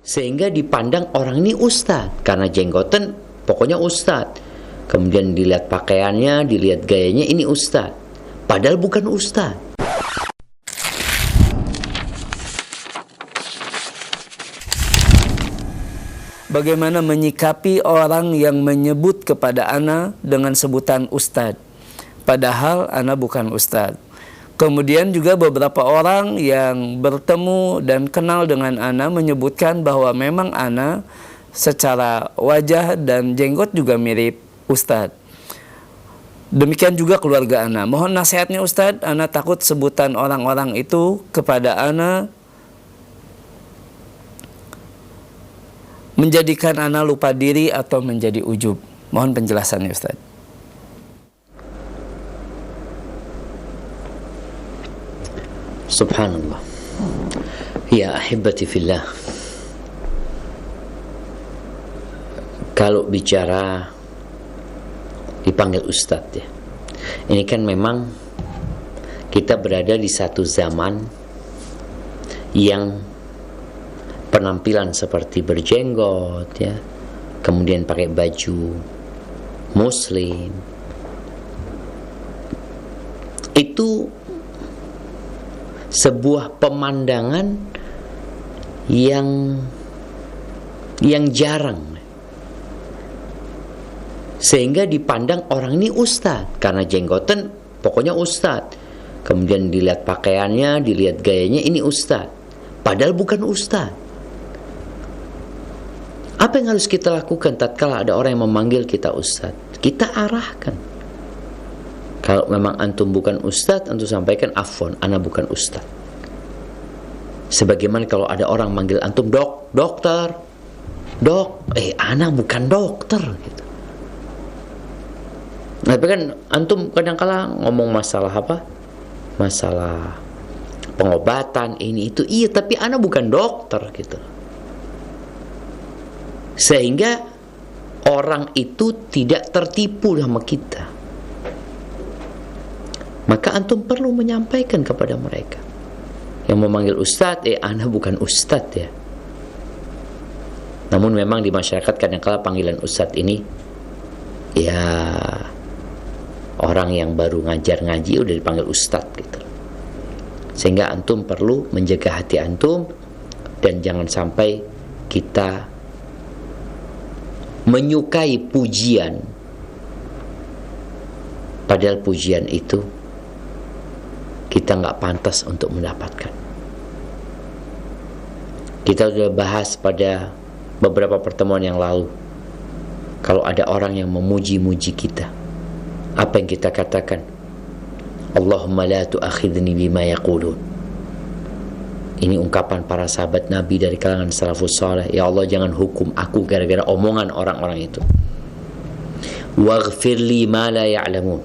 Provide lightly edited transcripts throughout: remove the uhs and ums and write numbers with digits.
Sehingga dipandang orang ini ustadz, karena jenggotan pokoknya ustadz. Kemudian dilihat pakaiannya, dilihat gayanya, ini ustadz. Padahal bukan ustadz. Bagaimana menyikapi orang yang menyebut kepada ana dengan sebutan ustadz, padahal ana bukan ustadz. Kemudian juga beberapa orang yang bertemu dan kenal dengan ana menyebutkan bahwa memang ana secara wajah dan jenggot juga mirip ustadz. Demikian juga keluarga ana. Mohon nasihatnya ustadz, ana takut sebutan orang-orang itu kepada ana menjadikan ana lupa diri atau menjadi ujub. Mohon penjelasannya ustadz. Subhanallah. Ya ahibati fillah, kalau bicara dipanggil ustadz ya, ini kan memang kita berada di satu zaman yang penampilan seperti berjenggot ya, kemudian pakai baju muslim, itu sebuah pemandangan yang jarang, sehingga dipandang orang ini ustadz, karena jenggotan pokoknya ustadz. Kemudian dilihat pakaiannya, dilihat gayanya, ini ustadz. Padahal bukan ustadz. Apa yang harus kita lakukan tatkala ada orang yang memanggil kita ustadz? Kita arahkan. Kalau memang antum bukan ustadz, antum sampaikan, afwan, ana bukan ustadz. Sebagaimana kalau ada orang manggil antum dokter, ana bukan dokter gitu. Nah, tapi kan antum kadang-kala ngomong masalah apa? Masalah pengobatan ini itu, iya, tapi ana bukan dokter gitu. Sehingga orang itu tidak tertipu sama kita. Maka antum perlu menyampaikan kepada mereka yang memanggil ustadz, ana bukan ustadz ya. Namun memang di masyarakat kadang-kala panggilan ustadz ini ya, orang yang baru ngajar ngaji udah dipanggil ustadz gitu. Sehingga antum perlu menjaga hati antum dan jangan sampai kita menyukai pujian padahal pujian itu kita nggak pantas untuk mendapatkan. Kita sudah bahas pada beberapa pertemuan yang lalu, kalau ada orang yang memuji-muji kita, apa yang kita katakan? Allahumma la tu'akhidni bima yaqulun. Ini ungkapan para sahabat Nabi dari kalangan salafus saleh. Ya Allah, jangan hukum aku gara-gara omongan orang-orang itu. Waghfirli ma la ya'lamun.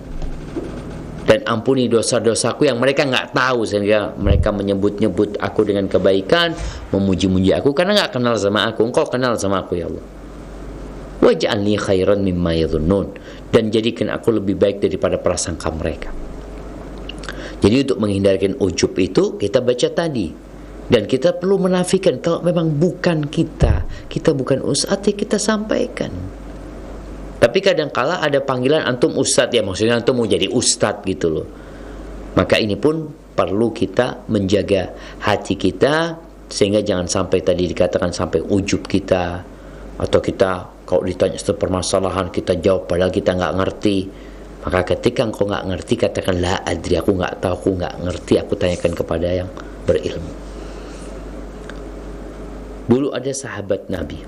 Dan ampuni dosa-dosaku yang mereka nggak tahu, sehingga mereka menyebut-nyebut aku dengan kebaikan, memuji-muji aku karena nggak kenal sama aku. Engkau kenal sama aku ya Allah. Waj'alni khairan mimma yadhunnun. Dan jadikan aku lebih baik daripada prasangka mereka. Jadi untuk menghindarkan ujub itu kita baca tadi. Dan kita perlu menafikan kalau memang bukan kita bukan ustadz, ya kita sampaikan. Tapi kadangkala ada panggilan antum ustadz, ya maksudnya antum mau jadi ustadz gitu loh. Maka ini pun perlu kita menjaga hati kita, sehingga jangan sampai tadi dikatakan sampai ujub kita, atau kita kalau ditanya satu permasalahan kita jawab padahal kita nggak ngerti. Maka ketika engkau nggak ngerti, katakan la adri, aku nggak tahu, aku nggak ngerti, aku tanyakan kepada yang berilmu. Dulu ada sahabat Nabi,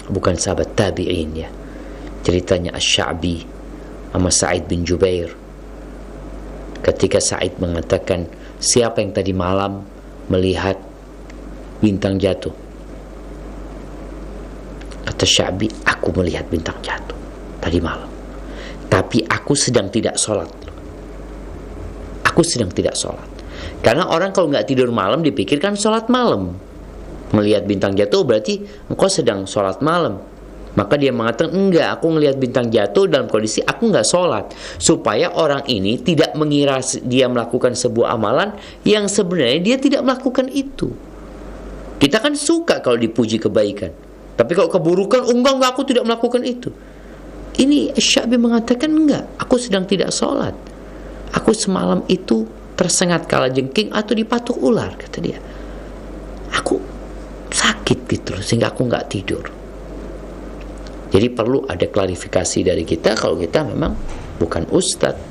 bukan sahabat tabi'in ya, ceritanya Asy-Sya'bi sama Sa'id bin Jubair. Ketika Sa'id mengatakan, siapa yang tadi malam melihat bintang jatuh? Kata Sya'bi, aku melihat bintang jatuh tadi malam, tapi aku sedang tidak sholat. Aku sedang tidak sholat. Karena orang kalau nggak tidur malam dipikirkan sholat malam. Melihat bintang jatuh berarti engkau sedang sholat malam. Maka dia mengatakan, enggak, aku melihat bintang jatuh dalam kondisi aku nggak sholat. Supaya orang ini tidak mengira dia melakukan sebuah amalan yang sebenarnya dia tidak melakukan itu. Kita kan suka kalau dipuji kebaikan. Tapi kalau keburukan, enggak, aku tidak melakukan itu. Ini Syabi mengatakan, enggak, aku sedang tidak sholat. Aku semalam itu tersengat kalajengking atau dipatuk ular, kata dia. Aku sakit gitu loh, sehingga aku enggak tidur. Jadi perlu ada klarifikasi dari kita kalau kita memang bukan ustadz.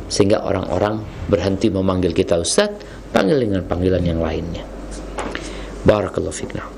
Sehingga orang-orang berhenti memanggil kita ustadz, panggil dengan panggilan yang lainnya. Barakallahu fikna.